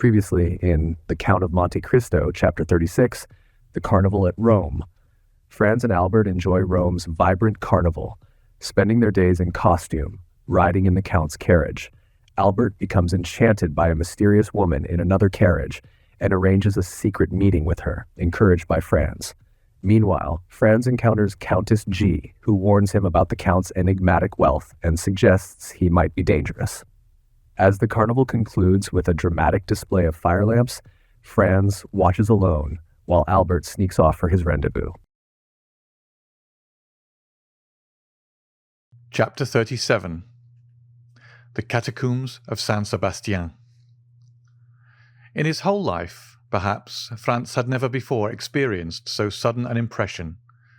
Previously in The Count of Monte Cristo, Chapter 36, The Carnival at Rome. Franz and Albert enjoy Rome's vibrant carnival, spending their days in costume, riding in the Count's carriage. Albert becomes enchanted by a mysterious woman in another carriage and arranges a secret meeting with her, encouraged by Franz. Meanwhile, Franz encounters Countess G, who warns him about the Count's enigmatic wealth and suggests he might be dangerous. As the carnival concludes with a dramatic display of fire lamps, Franz watches alone while Albert sneaks off for his rendezvous. Chapter 37. The Catacombs of Saint Sebastian. In his whole life, perhaps, Franz had never before experienced so sudden an impression,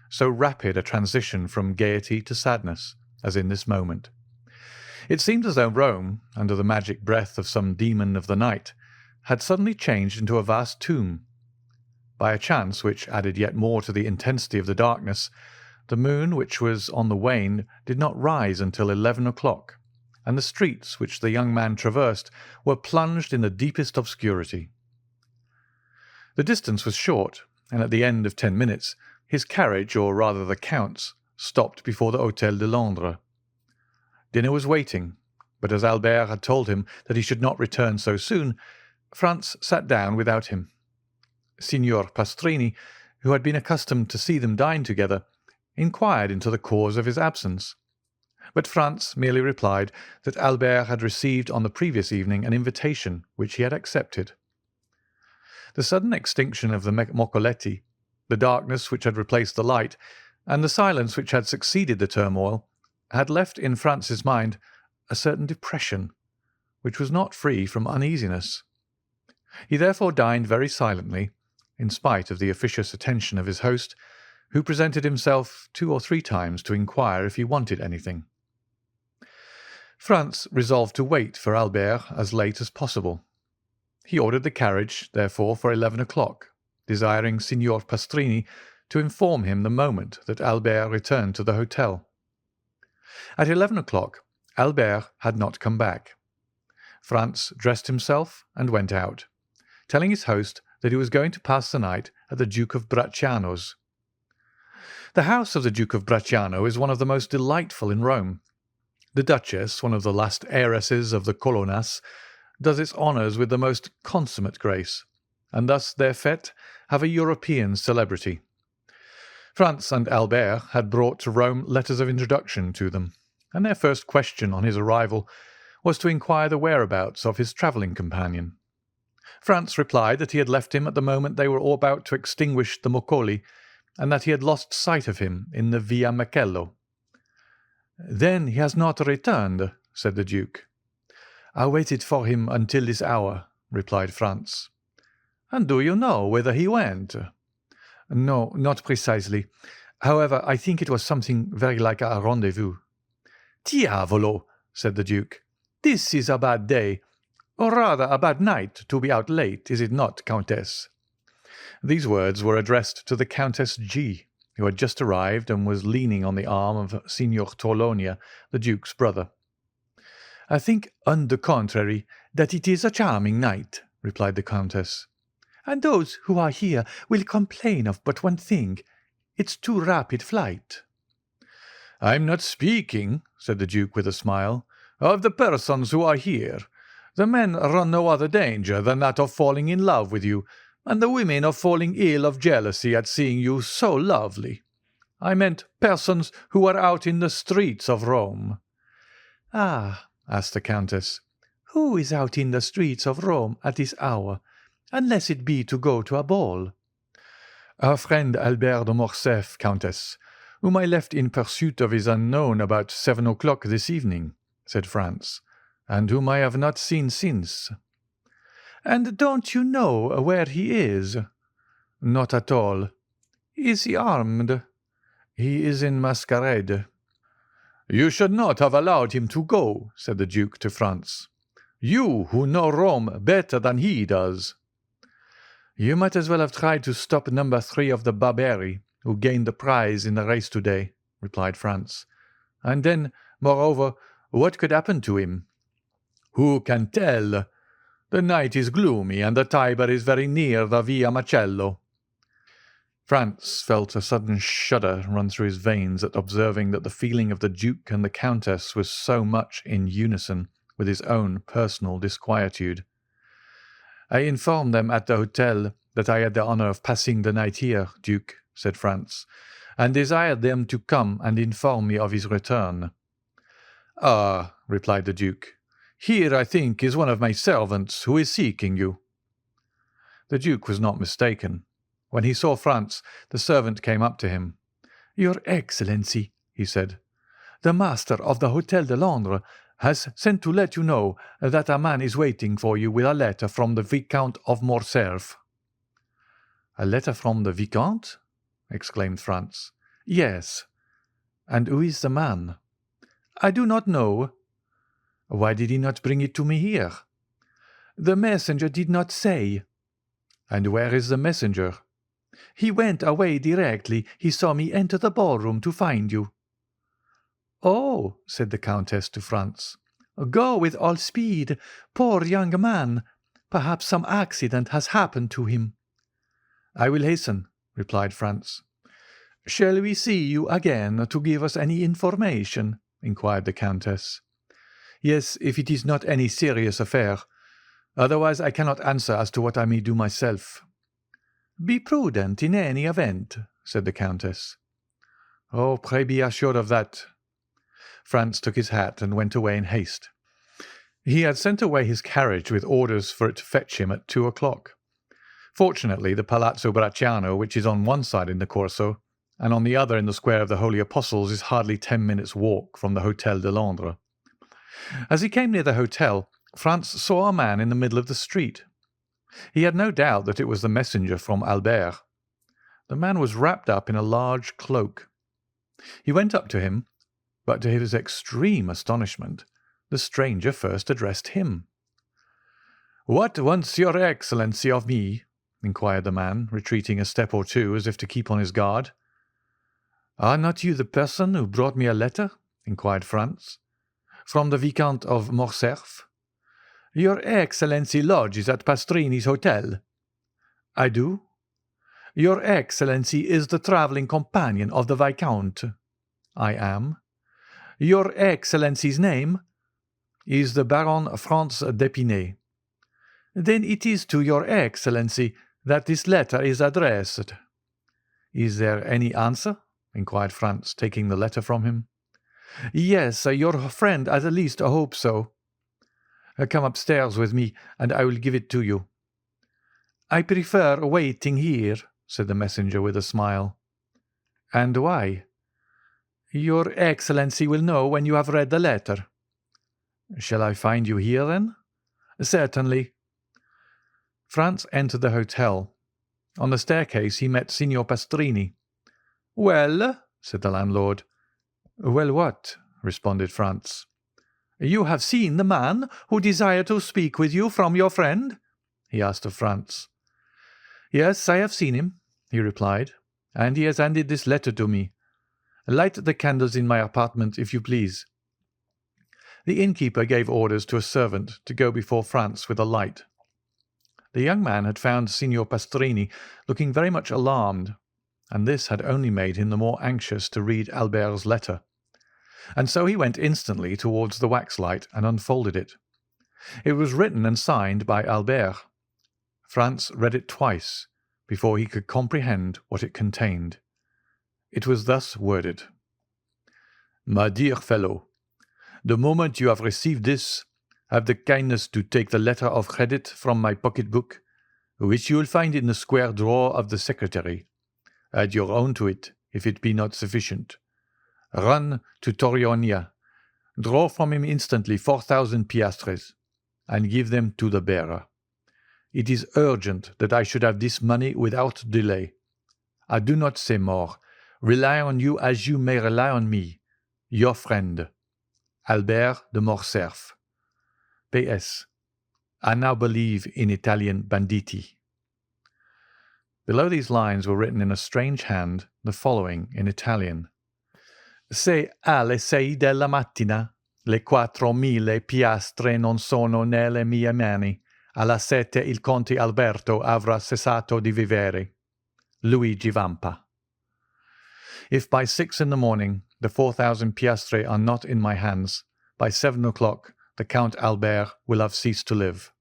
so rapid a transition from gaiety to sadness, as in this moment. It seemed as though Rome, under the magic breath of some demon of the night, had suddenly changed into a vast tomb. By a chance which added yet more to the intensity of the darkness, the moon, which was on the wane, did not rise until 11 o'clock, and the streets which the young man traversed were plunged in the deepest obscurity. The distance was short, and at the end of 10 minutes his carriage, or rather the Count's, stopped before the Hôtel de Londres. Dinner was waiting, but as Albert had told him that he should not return so soon, Franz sat down without him. Signor Pastrini, who had been accustomed to see them dine together, inquired into the cause of his absence, but Franz merely replied that Albert had received on the previous evening an invitation which he had accepted. The sudden extinction of the Moccoletti, the darkness which had replaced the light, and the silence which had succeeded the turmoil, had left in Franz's mind a certain depression, which was not free from uneasiness. He therefore dined very silently, in spite of the officious attention of his host, who presented himself 2 or 3 times to inquire if he wanted anything. Franz resolved to wait for Albert as late as possible. He ordered the carriage, therefore, for 11 o'clock, desiring Signor Pastrini to inform him the moment that Albert returned to the hotel. At 11 o'clock, Albert had not come back. Franz dressed himself and went out, telling his host that he was going to pass the night at the Duke of Bracciano's. The house of the Duke of Bracciano is one of the most delightful in Rome. The Duchess, one of the last heiresses of the Colonnas, does its honours with the most consummate grace, and thus their fête have a European celebrity. Franz and Albert had brought to Rome letters of introduction to them, and their first question on his arrival was to inquire the whereabouts of his travelling companion. Franz replied that he had left him at the moment they were all about to extinguish the Moccoli, and that he had lost sight of him in the Via Macello. "Then he has not returned," said the Duke. "I waited for him until this hour," replied Franz. "And do you know whither he went?" "No, not precisely. However, I think it was something very like a rendezvous." "Diavolo!" said the Duke. "This is a bad day, or rather a bad night, to be out late, is it not, Countess?" These words were addressed to the Countess G, who had just arrived and was leaning on the arm of Signor Torlonia, the Duke's brother. "I think, on the contrary, that it is a charming night," replied the Countess. "And those who are here will complain of but one thing, its too rapid flight." "I'm not speaking," said the Duke with a smile, "of the persons who are here. The men run no other danger than that of falling in love with you, and the women of falling ill of jealousy at seeing you so lovely. I meant persons who are out in the streets of Rome." "Ah," asked the Countess, "who is out in the streets of Rome at this hour, unless it be to go to a ball?" "Our friend Albert de Morcerf, Countess, whom I left in pursuit of his unknown about 7 o'clock this evening," said Franz, "and whom I have not seen since." "And don't you know where he is?" "Not at all." "Is he armed?" "He is in masquerade." "You should not have allowed him to go," said the Duke to Franz. "You who know Rome better than he does." "You might as well have tried to stop number 3 of the Barberi, who gained the prize in the race today," replied Franz. "And then, moreover, what could happen to him?" "Who can tell? The night is gloomy, and the Tiber is very near the Via Macello." Franz felt a sudden shudder run through his veins at observing that the feeling of the Duke and the Countess was so much in unison with his own personal disquietude. "I informed them at the hotel that I had the honour of passing the night here, Duke," said Franz, "and desired them to come and inform me of his return." "Ah," replied the Duke, "here, I think, is one of my servants who is seeking you." The Duke was not mistaken. When he saw Franz, the servant came up to him. "Your Excellency," he said, "the master of the Hôtel de Londres has sent to let you know that a man is waiting for you with a letter from the Viscount of Morcerf." "A letter from the Viscount?" exclaimed Franz. "Yes." "And who is the man?" "I do not know." "Why did he not bring it to me here?" "The messenger did not say." "And where is the messenger?" "He went away directly he saw me enter the ballroom to find you." "Oh," said the Countess to Franz, "go with all speed. Poor young man! Perhaps some accident has happened to him." "I will hasten," replied Franz. "Shall we see you again to give us any information?" inquired the Countess. "Yes, if it is not any serious affair. Otherwise I cannot answer as to what I may do myself." "Be prudent in any event," said the Countess. "Oh, pray be assured of that." Franz took his hat and went away in haste. He had sent away his carriage with orders for it to fetch him at 2 o'clock. Fortunately, the Palazzo Bracciano, which is on one side in the Corso, and on the other in the Square of the Holy Apostles, is hardly 10 minutes' walk from the Hôtel de Londres. As he came near the hotel, Franz saw a man in the middle of the street. He had no doubt that it was the messenger from Albert. The man was wrapped up in a large cloak. He went up to him, but to his extreme astonishment, the stranger first addressed him. "What wants your Excellency of me?" inquired the man, retreating a step or two as if to keep on his guard. "Are not you the person who brought me a letter?" inquired Franz. "From the Viscount of Morcerf?" "Your Excellency lodges at Pastrini's hotel?" "I do." "Your Excellency is the travelling companion of the Viscount?" "I am." "Your Excellency's name?" "Is the Baron Franz d'Épinay." "Then it is to your Excellency that this letter is addressed." "Is there any answer?" inquired Franz, taking the letter from him. "Yes, your friend at least hopes so." "Come upstairs with me, and I will give it to you." "I prefer waiting here," said the messenger with a smile. "And why?" "Your Excellency will know when you have read the letter." "Shall I find you here, then?" "Certainly." Franz entered the hotel. On the staircase he met Signor Pastrini. "Well?" said the landlord. "Well, what?" responded Franz. "You have seen the man who desired to speak with you from your friend?" he asked of Franz. "Yes, I have seen him," he replied, "and he has handed this letter to me. Light the candles in my apartment, if you please." The innkeeper gave orders to a servant to go before Franz with a light. The young man had found Signor Pastrini looking very much alarmed, and this had only made him the more anxious to read Albert's letter. And so he went instantly towards the waxlight and unfolded it. It was written and signed by Albert. Franz read it twice before he could comprehend what it contained. It was thus worded: "My dear fellow, the moment you have received this, have the kindness to take the letter of credit from my pocket-book, which you will find in the square drawer of the secretary. Add your own to it, if it be not sufficient. Run to Torionia, draw from him instantly 4,000 piastres, and give them to the bearer. It is urgent that I should have this money without delay. I do not say more. Rely on you as you may rely on me. Your friend, Albert de Morcerf. P.S. I now believe in Italian banditti." Below these lines were written in a strange hand the following in Italian: "Se alle 6 della mattina le 4.000 piastre non sono nelle mie mani, Alla 7 il Conte Alberto avrà cessato di vivere. Luigi Vampa. If by 6 in the morning the 4,000 piastre are not in my hands, by 7 o'clock the Count Albert will have ceased to live.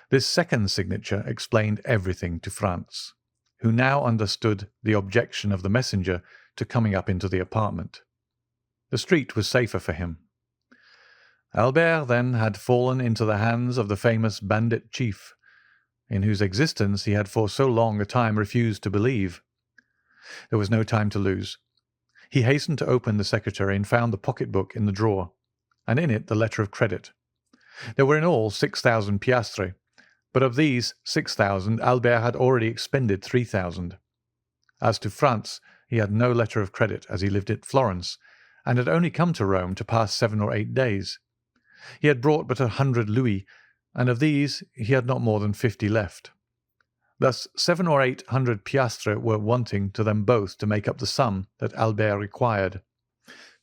This second signature explained everything to Franz, who now understood the objection of the messenger to coming up into the apartment. The street was safer for him. Albert, then, had fallen into the hands of the famous bandit chief, in whose existence he had for so long a time refused to believe. There was no time to lose. He hastened to open the secretary and found the pocket-book in the drawer, and in it the letter of credit. There were in all 6,000 piastre, but of these 6,000 Albert had already expended 3,000. As to Franz, he had no letter of credit, as he lived at Florence, and had only come to Rome to pass 7 or 8 days. He had brought but 100 louis, and of these he had not more than 50 left. Thus 700 or 800 piastre were wanting to them both to make up the sum that Albert required.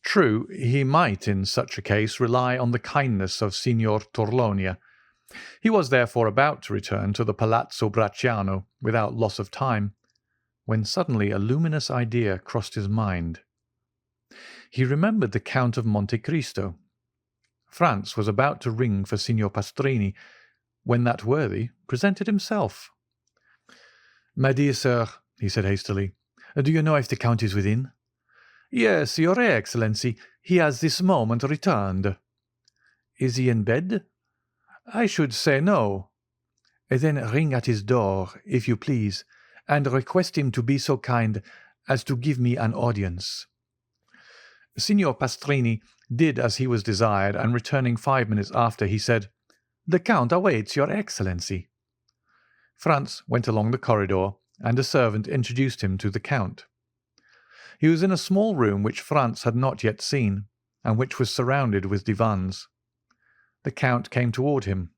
True, he might in such a case rely on the kindness of Signor Torlonia. He was therefore about to return to the Palazzo Bracciano without loss of time, when suddenly a luminous idea crossed his mind. He remembered the Count of Monte Cristo. Franz was about to ring for Signor Pastrini, when that worthy presented himself. "My dear sir," he said hastily, "do you know if the Count is within?" "Yes, your Excellency. He has this moment returned." "Is he in bed?" "I should say no." "Then ring at his door, if you please, and request him to be so kind as to give me an audience." Signor Pastrini did as he was desired, and returning 5 minutes after, he said, "The Count awaits your Excellency." Franz went along the corridor, and a servant introduced him to the Count. He was in a small room which Franz had not yet seen, and which was surrounded with divans. The Count came toward him.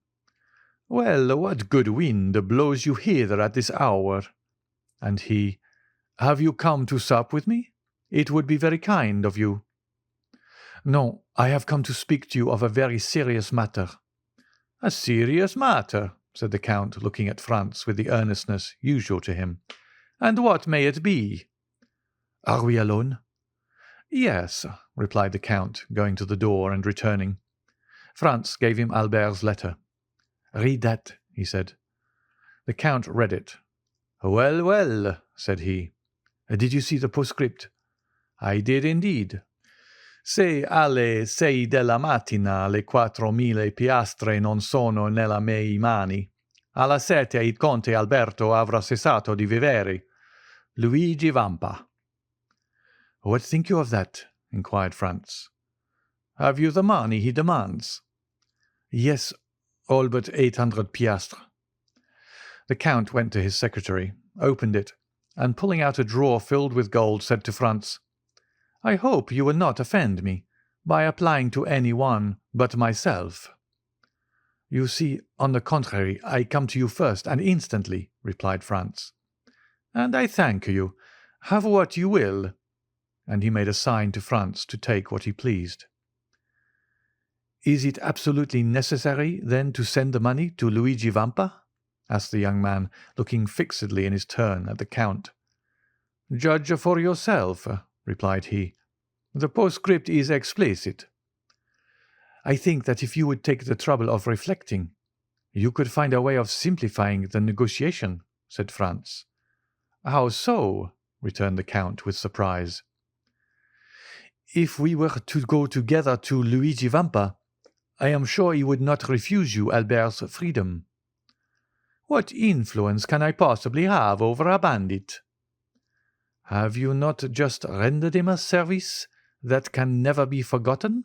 "Well, what good wind blows you hither at this hour?" And he, "Have you come to sup with me? It would be very kind of you." "No, I have come to speak to you of a very serious matter." "A serious matter," said the Count, looking at Franz with the earnestness usual to him. "And what may it be?" "Are we alone?" "Yes," replied the Count, going to the door and returning. Franz gave him Albert's letter. "Read that," he said. The Count read it. "Well, well," said he. "Did you see the postscript?" "I did indeed. Se alle 6 della mattina le 4.000 piastre non sono nella miei mani, alla 7 il Conte Alberto avrà cessato di vivere. Luigi Vampa." "What think you of that?" inquired Franz. "Have you the money he demands?" "Yes, all but 800 piastres." The Count went to his secretary, opened it, and pulling out a drawer filled with gold, said to Franz, "I hope you will not offend me by applying to any one but myself." "You see, on the contrary, I come to you first and instantly," replied Franz. "And I thank you. Have what you will." And he made a sign to Franz to take what he pleased. "Is it absolutely necessary, then, to send the money to Luigi Vampa?" asked the young man, looking fixedly in his turn at the Count. "Judge for yourself," replied he. "The postscript is explicit." "I think that if you would take the trouble of reflecting, you could find a way of simplifying the negotiation," said Franz. "How so?" returned the Count with surprise. "If we were to go together to Luigi Vampa, I am sure he would not refuse you Albert's freedom." "What influence can I possibly have over a bandit?" "Have you not just rendered him a service that can never be forgotten?"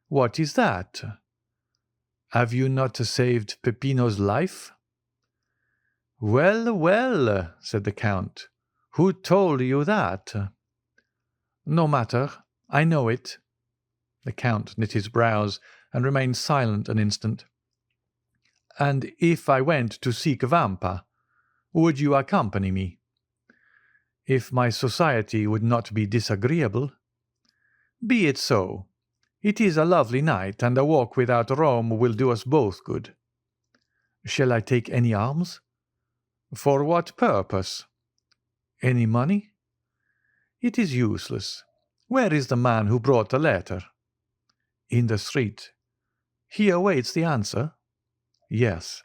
"What is that?" "Have you not saved Peppino's life?" "Well, well," said the Count. "Who told you that?" "No matter. I know it." The Count knit his brows and remained silent an instant. "And if I went to seek Vampa, would you accompany me?" "If my society would not be disagreeable." "Be it so. It is a lovely night, and a walk without Rome will do us both good." Shall I take any arms? For what purpose? Any money? It is useless. Where is the man who brought the letter? In the street. He awaits the answer? Yes.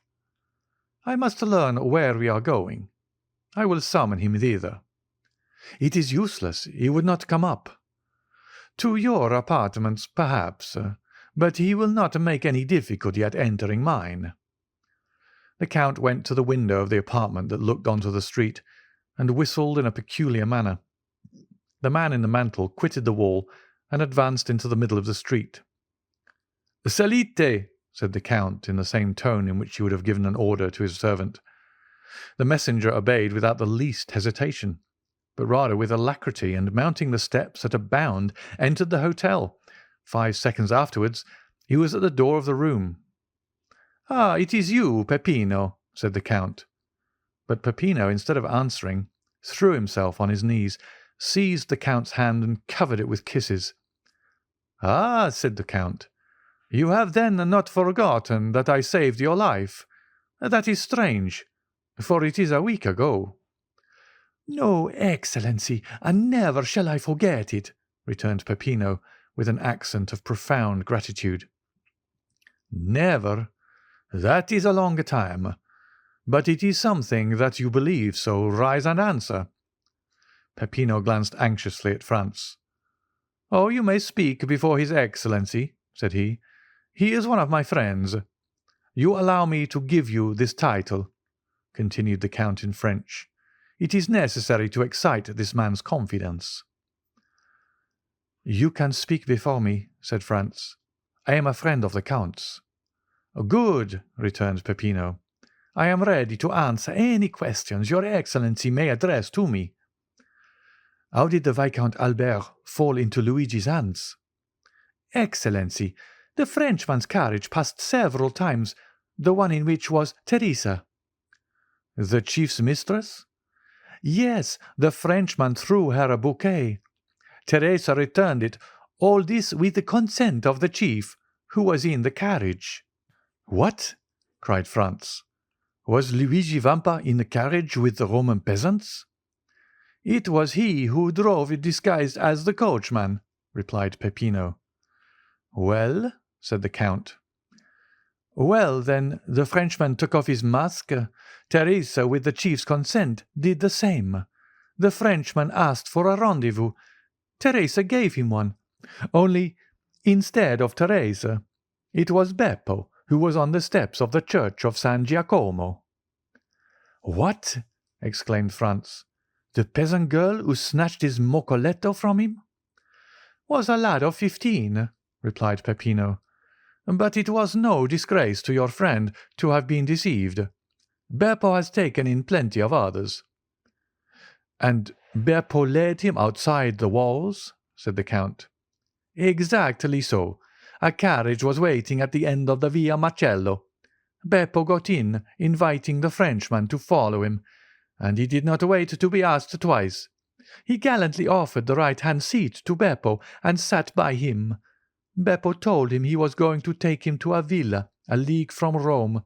I must learn where we are going. I will summon him thither. It is useless. He would not come up. To your apartments, perhaps, but he will not make any difficulty at entering mine. The Count went to the window of the apartment that looked onto the street, and whistled in a peculiar manner. The man in the mantle quitted the wall and advanced into the middle of the street. "Salite!" said the Count in the same tone in which he would have given an order to his servant. The messenger obeyed without the least hesitation, but rather with alacrity, and mounting the steps at a bound, entered the hotel. 5 seconds afterwards he was at the door of the room. "Ah, it is you, Peppino," said the Count. But Peppino, instead of answering, threw himself on his knees, seized the Count's hand, and covered it with kisses. "Ah," said the Count, "you have then not forgotten that I saved your life. That is strange, for it is a week ago." "No, Excellency, and never shall I forget it," returned Peppino, with an accent of profound gratitude. "Never? That is a long time. But it is something that you believe, so rise and answer." Peppino glanced anxiously at Franz. "Oh, you may speak before his Excellency," said he. "He is one of my friends. You allow me to give you this title," continued the Count in French. "It is necessary to excite this man's confidence." "You can speak before me," said Franz. "I am a friend of the Count's." "Good," returned Peppino. "I am ready to answer any questions your Excellency may address to me." "How did the Viscount Albert fall into Luigi's hands?" "Excellency, the Frenchman's carriage passed several times, the one in which was Teresa." "The chief's mistress?" "Yes, the Frenchman threw her a bouquet. Teresa returned it, all this with the consent of the chief, who was in the carriage." "What?" cried Franz. "Was Luigi Vampa in the carriage with the Roman peasants?" "It was he who drove it disguised as the coachman," replied Peppino. "Well?" said the Count. "Well, then, the Frenchman took off his mask. Teresa, with the chief's consent, did the same. The Frenchman asked for a rendezvous. Teresa gave him one. Only, instead of Teresa, it was Beppo who was on the steps of the church of San Giacomo." "What?" exclaimed Franz. "The peasant girl who snatched his moccoletto from him?" "Was a lad of 15, replied Peppino. "But it was no disgrace to your friend to have been deceived. Beppo has taken in plenty of others." "And Beppo led him outside the walls?" said the Count. "Exactly so. A carriage was waiting at the end of the Via Marcello. Beppo got in, inviting the Frenchman to follow him, and he did not wait to be asked twice. He gallantly offered the right-hand seat to Beppo and sat by him. Beppo told him he was going to take him to a villa a league from Rome.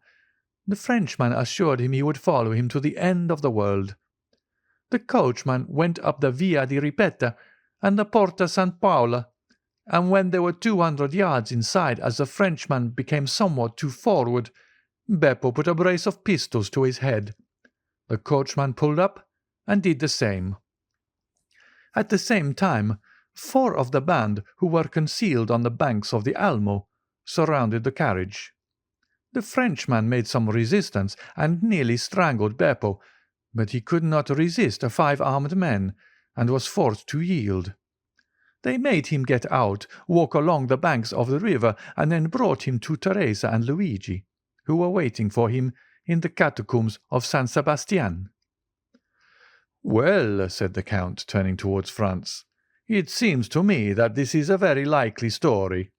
The Frenchman assured him he would follow him to the end of the world. The coachman went up the Via di Ripetta and the Porta San Paolo, and when they were 200 yards inside, as the Frenchman became somewhat too forward, Beppo put a brace of pistols to his head. The coachman pulled up and did the same. At the same time, 4 of the band, who were concealed on the banks of the Almo, surrounded the carriage. The Frenchman made some resistance and nearly strangled Beppo, but he could not resist 5 armed men, and was forced to yield. They made him get out, walk along the banks of the river, and then brought him to Teresa and Luigi, who were waiting for him in the Catacombs of Saint Sebastian." "Well," said the Count, turning towards Franz, "it seems to me that this is a very likely story.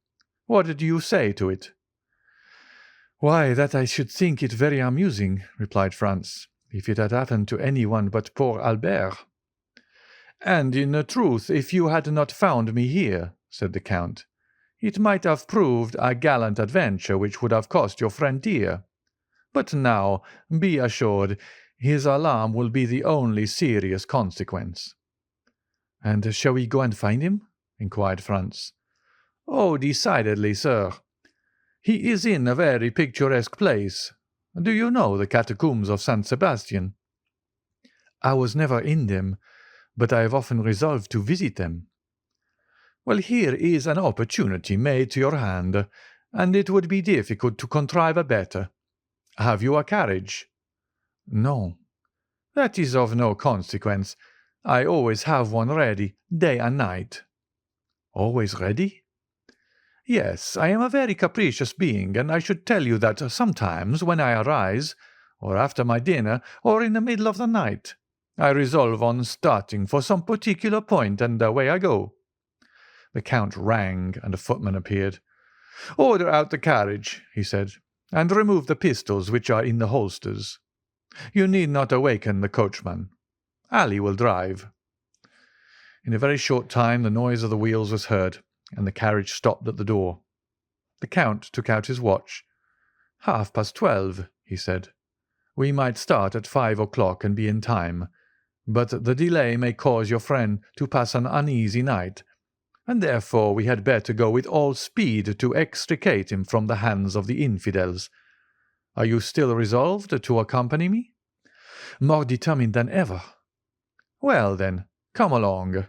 What do you say to it?" "Why, that I should think it very amusing," replied Franz, "if it had happened to any one but poor Albert." "And in truth, if you had not found me here," said the Count, "it might have proved a gallant adventure which would have cost your friend dear. But now, be assured, his alarm will be the only serious consequence." "And shall we go and find him?" inquired Franz. "Oh, decidedly, sir. He is in a very picturesque place. Do you know the Catacombs of Saint Sebastian?" "I was never in them, but I have often resolved to visit them." "Well, here is an opportunity made to your hand, and it would be difficult to contrive a better. Have you a carriage?" "No." "That is of no consequence. I always have one ready, day and night." "Always ready?" "Yes, I am a very capricious being, and I should tell you that sometimes when I arise, or after my dinner, or in the middle of the night, I resolve on starting for some particular point, and away I go." The Count rang, and a footman appeared. "Order out the carriage," he said, "and remove the pistols which are in the holsters. You need not awaken the coachman. Ali will drive." In a very short time the noise of the wheels was heard, and the carriage stopped at the door. The Count took out his watch. "12:30, he said. "We might start at 5 o'clock and be in time, but the delay may cause your friend to pass an uneasy night, and therefore we had better go with all speed to extricate him from the hands of the infidels. Are you still resolved to accompany me?" "More determined than ever." "Well, then, come along."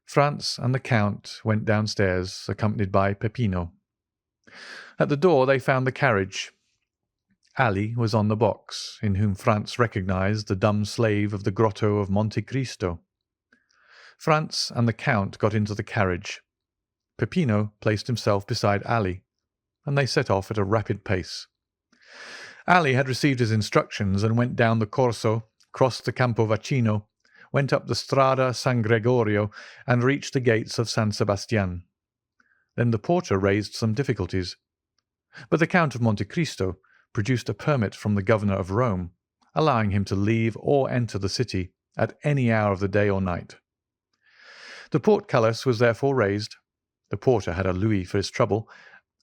Franz and the Count went downstairs, accompanied by Peppino. At the door they found the carriage. Ali was on the box, in whom Franz recognised the dumb slave of the grotto of Monte Cristo. Franz and the Count got into the carriage. Peppino placed himself beside Ali, and they set off at a rapid pace. Ali had received his instructions and went down the Corso, crossed the Campo Vaccino, went up the Strada San Gregorio, and reached the gates of San Sebastian. Then the porter raised some difficulties, but the Count of Monte Cristo produced a permit from the governor of Rome, allowing him to leave or enter the city at any hour of the day or night. The portcullis was therefore raised, the porter had a louis for his trouble,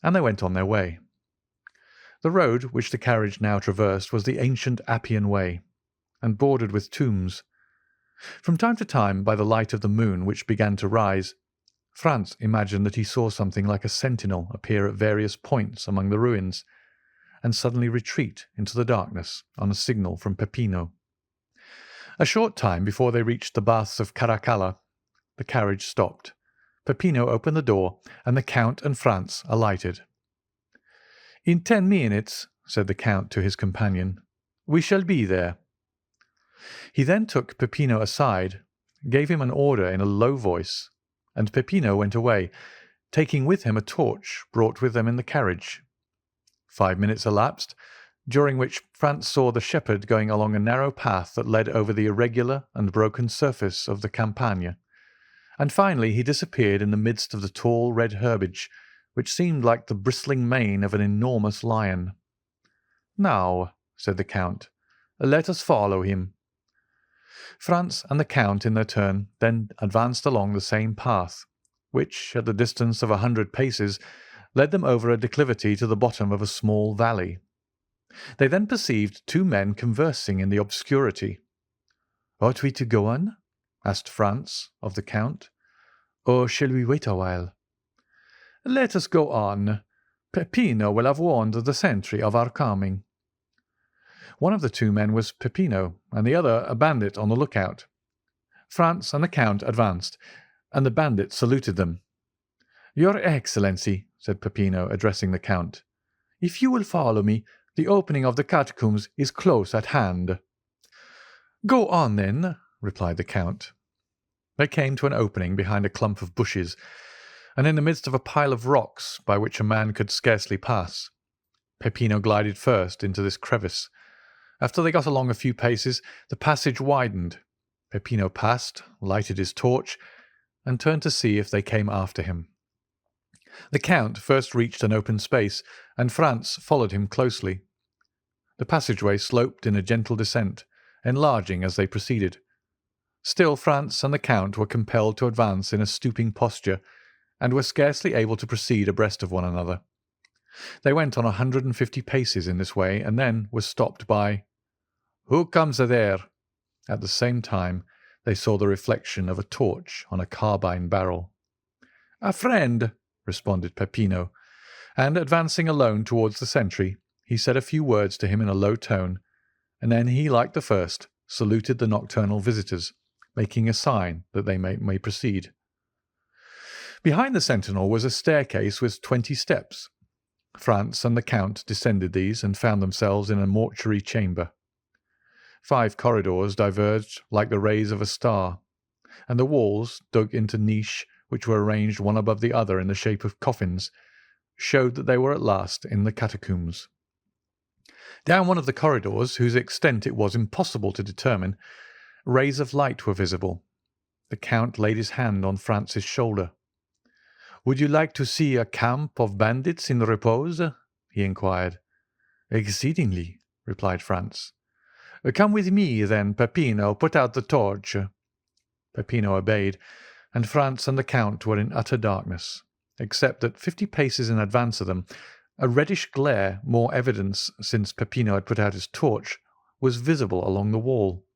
and they went on their way. The road which the carriage now traversed was the ancient Appian Way, and bordered with tombs. From time to time, by the light of the moon which began to rise, Franz imagined that he saw something like a sentinel appear at various points among the ruins, and suddenly retreat into the darkness on a signal from Peppino. A short time before they reached the baths of Caracalla, the carriage stopped. Peppino opened the door, and the Count and Franz alighted. "In 10 minutes," said the Count to his companion, "we shall be there." He then took Peppino aside, gave him an order in a low voice, and Peppino went away, taking with him a torch brought with them in the carriage. 5 minutes elapsed, during which Franz saw the shepherd going along a narrow path that led over the irregular and broken surface of the Campagna, and finally he disappeared in the midst of the tall red herbage, which seemed like the bristling mane of an enormous lion. "Now," said the Count, "let us follow him." Franz and the Count in their turn then advanced along the same path, which, at the distance of 100 paces, led them over a declivity to the bottom of a small valley. They then perceived 2 men conversing in the obscurity. "Ought we to go on?" asked Franz of the Count, "or shall we wait a while?" "Let us go on. Peppino will have warned the sentry of our coming." One of the 2 men was Peppino, and the other a bandit on the lookout. Franz and the Count advanced, and the bandit saluted them. "Your Excellency," said Peppino, addressing the Count, "if you will follow me, the opening of the catacombs is close at hand." "Go on, then," replied the Count. They came to an opening behind a clump of bushes, and in the midst of a pile of rocks by which a man could scarcely pass. Peppino glided first into this crevice. After they got along a few paces, the passage widened. Peppino passed, lighted his torch, and turned to see if they came after him. The Count first reached an open space, and Franz followed him closely. The passageway sloped in a gentle descent, enlarging as they proceeded. Still Franz and the Count were compelled to advance in a stooping posture, and were scarcely able to proceed abreast of one another. They went on 150 paces in this way, and then were stopped by "Who comes there?" At the same time they saw the reflection of a torch on a carbine barrel. "A friend," responded Peppino, and advancing alone towards the sentry, he said a few words to him in a low tone, and then he, like the first, saluted the nocturnal visitors, making a sign that they may proceed. Behind the sentinel was a staircase with 20 steps. Franz and the Count descended these and found themselves in a mortuary chamber. 5 corridors diverged like the rays of a star, and the walls, dug into niche, which were arranged one above the other in the shape of coffins, showed that they were at last in the catacombs. Down one of the corridors, whose extent it was impossible to determine, rays of light were visible. The Count laid his hand on Franz's shoulder. "Would you like to see a camp of bandits in repose?" he inquired. "Exceedingly," replied Franz. "Come with me, then, Peppino. Put out the torch." Peppino obeyed, and Franz and the Count were in utter darkness, except that 50 paces in advance of them, a reddish glare, more evident since Peppino had put out his torch, was visible along the wall.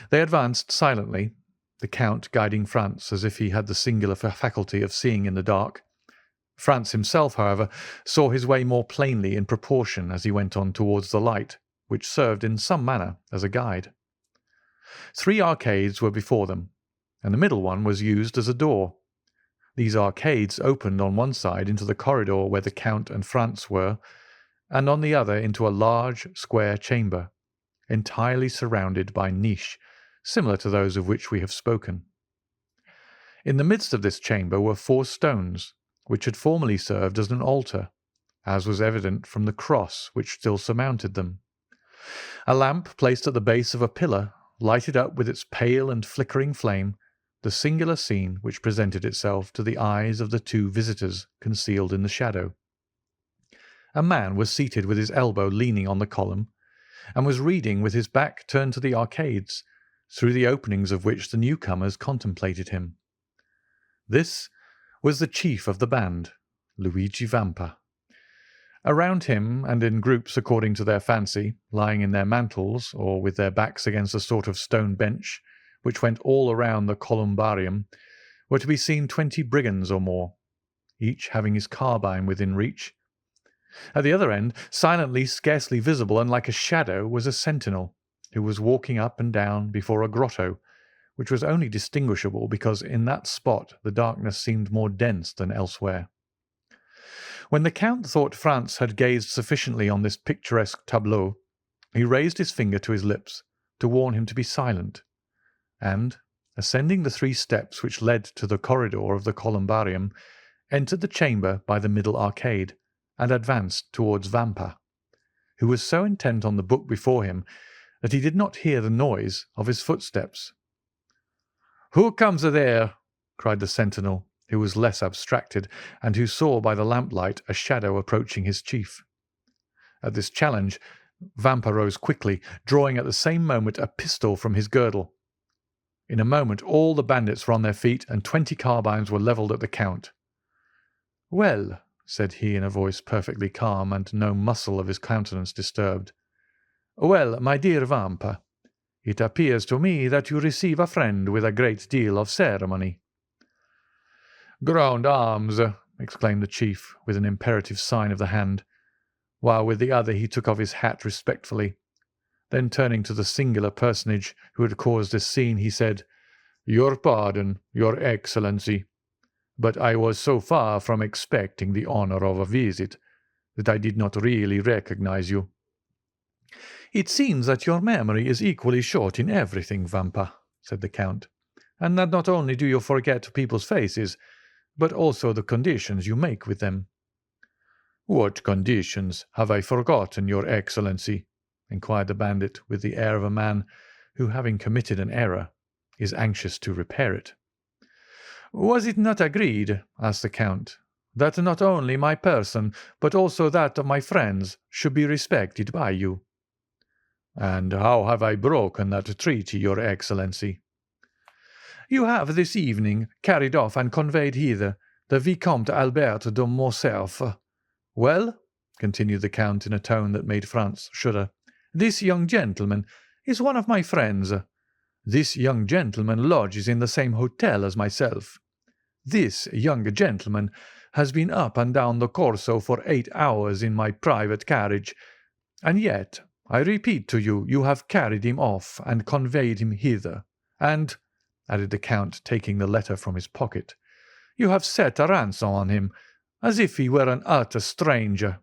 They advanced silently, the Count guiding Franz as if he had the singular faculty of seeing in the dark. Franz himself, however, saw his way more plainly in proportion as he went on towards the light, which served in some manner as a guide. 3 arcades were before them, and the middle one was used as a door. These arcades opened on one side into the corridor where the Count and Franz were, and on the other into a large square chamber, entirely surrounded by niche, similar to those of which we have spoken. In the midst of this chamber were 4 stones, which had formerly served as an altar, as was evident from the cross which still surmounted them. A lamp placed at the base of a pillar lighted up with its pale and flickering flame the singular scene which presented itself to the eyes of the 2 visitors concealed in the shadow. A man was seated with his elbow leaning on the column, and was reading with his back turned to the arcades, through the openings of which the newcomers contemplated him. This was the chief of the band, Luigi Vampa. Around him, and in groups according to their fancy, lying in their mantles or with their backs against a sort of stone bench, which went all around the columbarium, were to be seen 20 brigands or more, each having his carbine within reach. At the other end, silently, scarcely visible, and like a shadow, was a sentinel, who was walking up and down before a grotto, which was only distinguishable because in that spot the darkness seemed more dense than elsewhere. When the Count thought Franz had gazed sufficiently on this picturesque tableau, he raised his finger to his lips to warn him to be silent, and, ascending the 3 steps which led to the corridor of the columbarium, entered the chamber by the middle arcade, and advanced towards Vampa, who was so intent on the book before him that he did not hear the noise of his footsteps. "Who comes there?" cried the sentinel, who was less abstracted, and who saw by the lamplight a shadow approaching his chief. At this challenge, Vampa rose quickly, drawing at the same moment a pistol from his girdle. In a moment all the bandits were on their feet, and 20 carbines were levelled at the Count. "Well," said he in a voice perfectly calm, and no muscle of his countenance disturbed. "Well, my dear Vampa, it appears to me that you receive a friend with a great deal of ceremony." "Ground arms!" exclaimed the chief, with an imperative sign of the hand, while with the other he took off his hat respectfully. Then turning to the singular personage who had caused this scene, he said, "Your pardon, your Excellency, but I was so far from expecting the honour of a visit that I did not really recognize you." "It seems that your memory is equally short in everything, Vampa," said the Count, "and that not only do you forget people's faces, but also the conditions you make with them." "What conditions have I forgotten, your Excellency?" inquired the bandit, with the air of a man who, having committed an error, is anxious to repair it. "Was it not agreed," asked the Count, "that not only my person, but also that of my friends, should be respected by you?" "And how have I broken that treaty, your Excellency?" "You have this evening carried off and conveyed hither the Vicomte Albert de Morcerf, "Well," continued the Count in a tone that made Franz shudder, "this young gentleman is one of my friends. This young gentleman lodges in the same hotel as myself. This young gentleman has been up and down the Corso for 8 hours in my private carriage, and yet, I repeat to you, you have carried him off and conveyed him hither, and," added the Count, taking the letter from his pocket, "you have set a ransom on him, as if he were an utter stranger."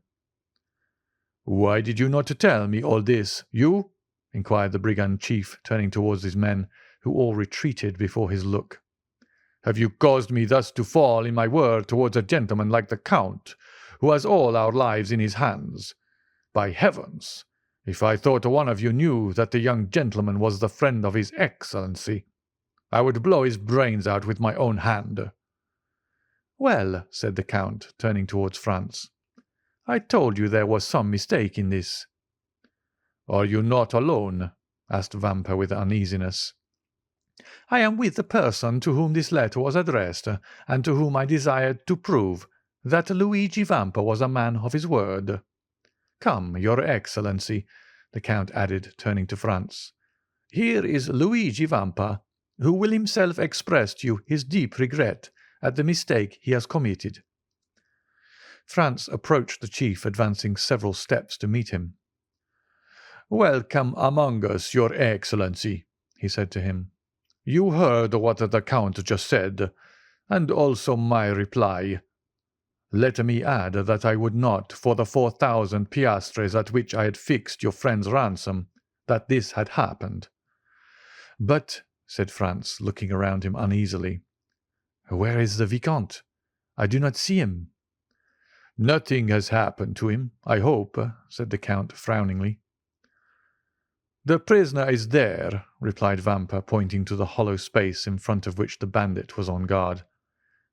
"Why did you not tell me all this, you?" inquired the brigand chief, turning towards his men, who all retreated before his look. "Have you caused me thus to fall in my word towards a gentleman like the Count, who has all our lives in his hands? By heavens, if I thought one of you knew that the young gentleman was the friend of his Excellency, I would blow his brains out with my own hand." "Well," said the Count, turning towards Franz, "I told you there was some mistake in this." "Are you not alone?" asked Vampa with uneasiness. "I am with the person to whom this letter was addressed, and to whom I desired to prove that Luigi Vampa was a man of his word. Come, your Excellency," the Count added, turning to Franz, "here is Luigi Vampa, who will himself express to you his deep regret at the mistake he has committed." Franz approached the chief, advancing several steps to meet him. "Welcome among us, your Excellency," he said to him. "You heard what the Count just said, and also my reply. Let me add that I would not, for the 4,000 piastres at which I had fixed your friend's ransom, that this had happened." "But," said Franz, looking around him uneasily, "where is the Vicomte? I do not see him." "Nothing has happened to him, I hope," said the Count frowningly. "The prisoner is there," replied Vampa, pointing to the hollow space in front of which the bandit was on guard,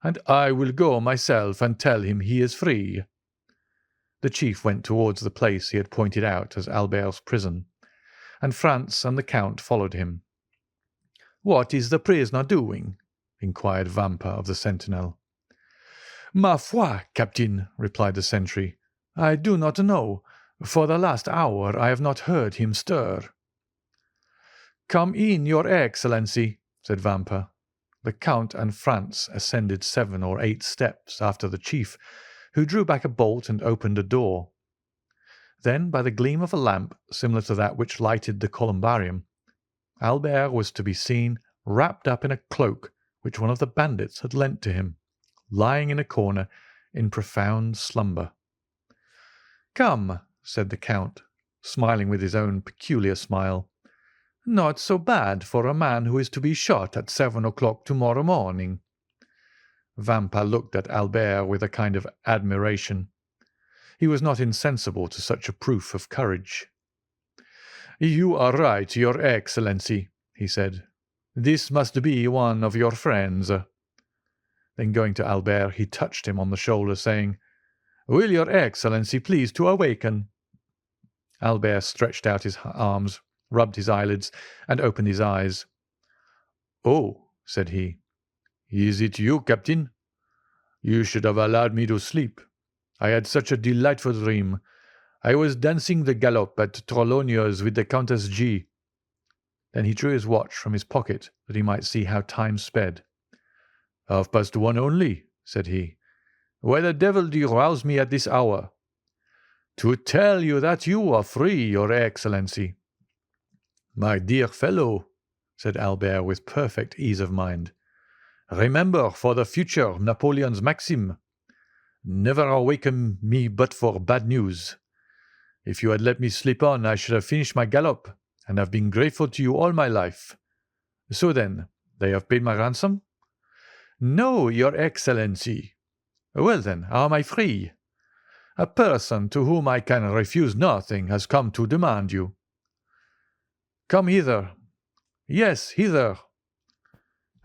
"and I will go myself and tell him he is free." The chief went towards the place he had pointed out as Albert's prison, and Franz and the Count followed him. "What is the prisoner doing?" inquired Vampa of the sentinel. "Ma foi, captain," replied the sentry, "I do not know. For the last hour I have not heard him stir." "Come in, your Excellency," said Vampa. The Count and Franz ascended 7 or 8 steps after the chief, who drew back a bolt and opened a door. Then, by the gleam of a lamp similar to that which lighted the columbarium, Albert was to be seen wrapped up in a cloak which one of the bandits had lent to him, lying in a corner in profound slumber. "Come," said the Count, smiling with his own peculiar smile. "Not so bad for a man who is to be shot at 7 o'clock tomorrow morning." Vampa looked at Albert with a kind of admiration. He was not insensible to such a proof of courage. "You are right, your Excellency," he said. "This must be one of your friends." Then going to Albert, he touched him on the shoulder, saying, "Will your Excellency please to awaken?" Albert stretched out his arms, rubbed his eyelids, and opened his eyes. "Oh," said he, "is it you, Captain? You should have allowed me to sleep. I had such a delightful dream. I was dancing the galop at Trollonia's with the Countess G." Then he drew his watch from his pocket that he might see how time sped. "1:30 only," said he. "Why the devil do you rouse me at this hour?" "To tell you that you are free, your Excellency." "My dear fellow," said Albert with perfect ease of mind, "remember for the future Napoleon's maxim, 'Never awaken me but for bad news.' If you had let me sleep on, I should have finished my gallop, and have been grateful to you all my life. So then, they have paid my ransom?" "No, your Excellency." "Well then, how am I free?" "A person to whom I can refuse nothing has come to demand you." "Come hither." "Yes, hither."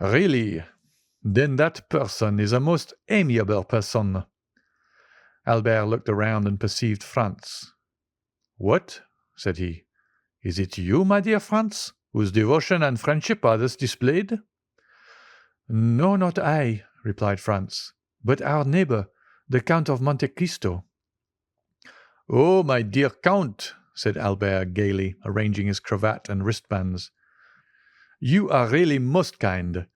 "Really? Then that person is a most amiable person." Albert looked around and perceived Franz. "What?" said he. "Is it you, my dear Franz, whose devotion and friendship are thus displayed?" "No, not I," replied Franz, "but our neighbour, the Count of Monte Cristo." "Oh, my dear Count," said Albert gaily, arranging his cravat and wristbands, "you are really most kind,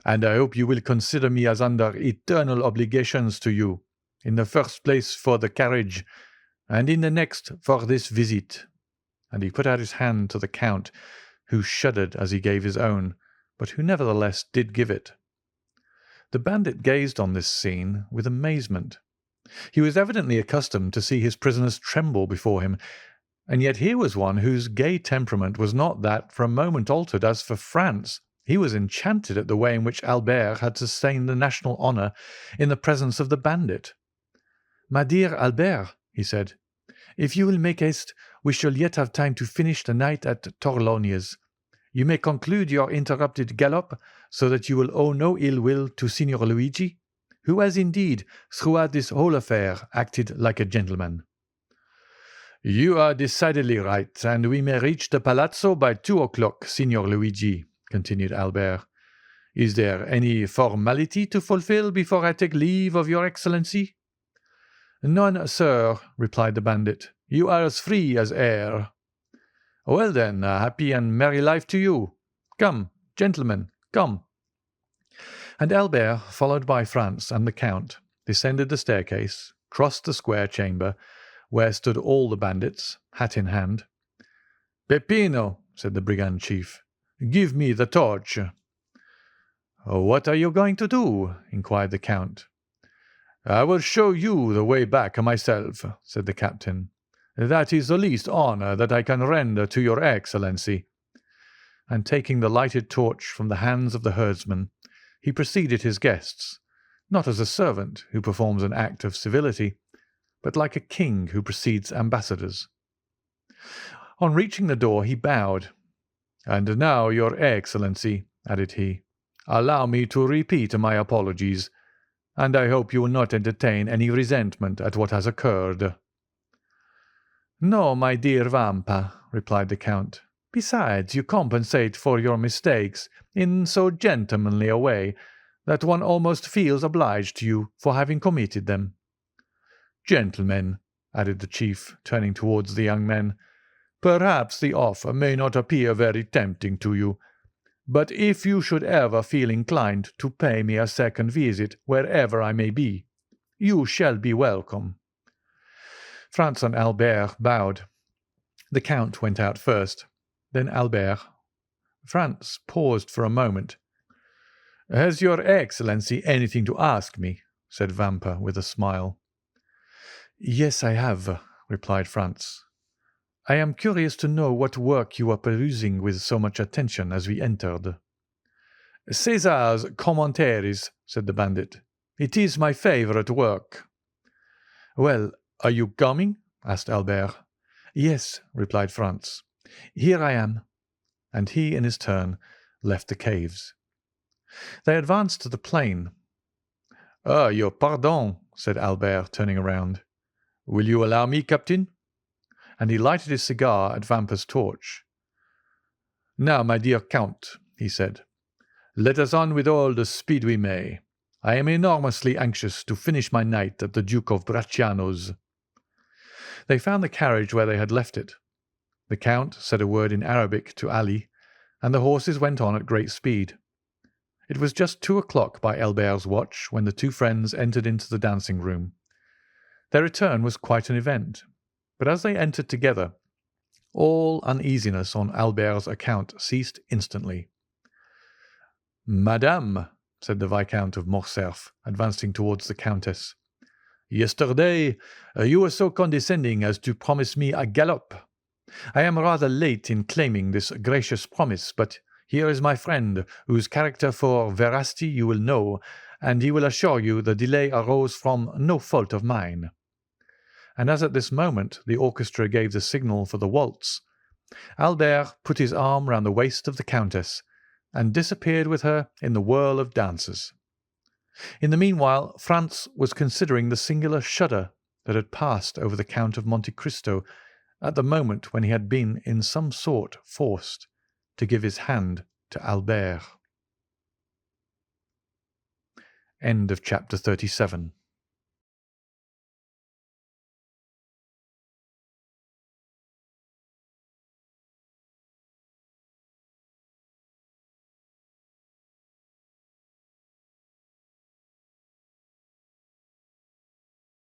and I hope you will consider me as under eternal obligations to you, in the first place for the carriage, and in the next for this visit." And he put out his hand to the Count, who shuddered as he gave his own, but who nevertheless did give it. The bandit gazed on this scene with amazement. He was evidently accustomed to see his prisoners tremble before him, and yet here was one whose gay temperament was not that for a moment altered. As for Franz, he was enchanted at the way in which Albert had sustained the national honour in the presence of the bandit. "My dear Albert," he said, "if you will make haste, we shall yet have time to finish the night at Torlonia's. You may conclude your interrupted gallop, so that you will owe no ill will to Signor Luigi, who has indeed, throughout this whole affair, acted like a gentleman." "You are decidedly right, and we may reach the palazzo by 2 o'clock, Signor Luigi," continued Albert. "Is there any formality to fulfil before I take leave of your Excellency?" "None, sir," replied the bandit. "You are as free as air." "Well, then, a happy and merry life to you. Come, gentlemen, come." And Albert, followed by Franz and the Count, descended the staircase, crossed the square chamber, where stood all the bandits, hat in hand. "Peppino," said the brigand chief, "give me the torch." "What are you going to do?" inquired the Count. "I will show you the way back myself," said the captain. "That is the least honour that I can render to your Excellency." And taking the lighted torch from the hands of the herdsman, he preceded his guests, not as a servant who performs an act of civility, but like a king who precedes ambassadors. On reaching the door he bowed. "And now, your Excellency," added he, "allow me to repeat my apologies, and I hope you will not entertain any resentment at what has occurred." "No, my dear Vampa," replied the Count. "Besides, you compensate for your mistakes in so gentlemanly a way that one almost feels obliged to you for having committed them. Gentlemen," added the chief, turning towards the young men, "perhaps the offer may not appear very tempting to you, but if you should ever feel inclined to pay me a second visit wherever I may be, you shall be welcome." Franz and Albert bowed. The Count went out first, then Albert. Franz paused for a moment. "Has your Excellency anything to ask me?" said Vampa with a smile. "Yes, I have," replied Franz. "I am curious to know what work you were perusing with so much attention as we entered." "Cæsar's Commentaries," said the bandit. "It is my favourite work." "Well, are you coming?" asked Albert. "Yes," replied Franz. "Here I am." And he, in his turn, left the caves. They advanced to the plain. "Ah, your pardon," said Albert, turning around. "Will you allow me, Captain?" And he lighted his cigar at Vampa's torch. "Now, my dear Count," he said, "let us on with all the speed we may. I am enormously anxious to finish my night at the Duke of Bracciano's." They found the carriage where they had left it. The Count said a word in Arabic to Ali, and the horses went on at great speed. It was just 2 o'clock by Albert's watch when the two friends entered into the dancing-room. Their return was quite an event, but as they entered together, all uneasiness on Albert's account ceased instantly. "Madame," said the Viscount of Morcerf, advancing towards the Countess, "yesterday you were so condescending as to promise me a gallop. I am rather late in claiming this gracious promise, but here is my friend, whose character for veracity you will know, and he will assure you the delay arose from no fault of mine." And as at this moment the orchestra gave the signal for the waltz, Albert put his arm round the waist of the Countess and disappeared with her in the whirl of dancers. In the meanwhile Franz was considering the singular shudder that had passed over the Count of Monte Cristo at the moment when he had been in some sort forced to give his hand to Albert. End of chapter 37.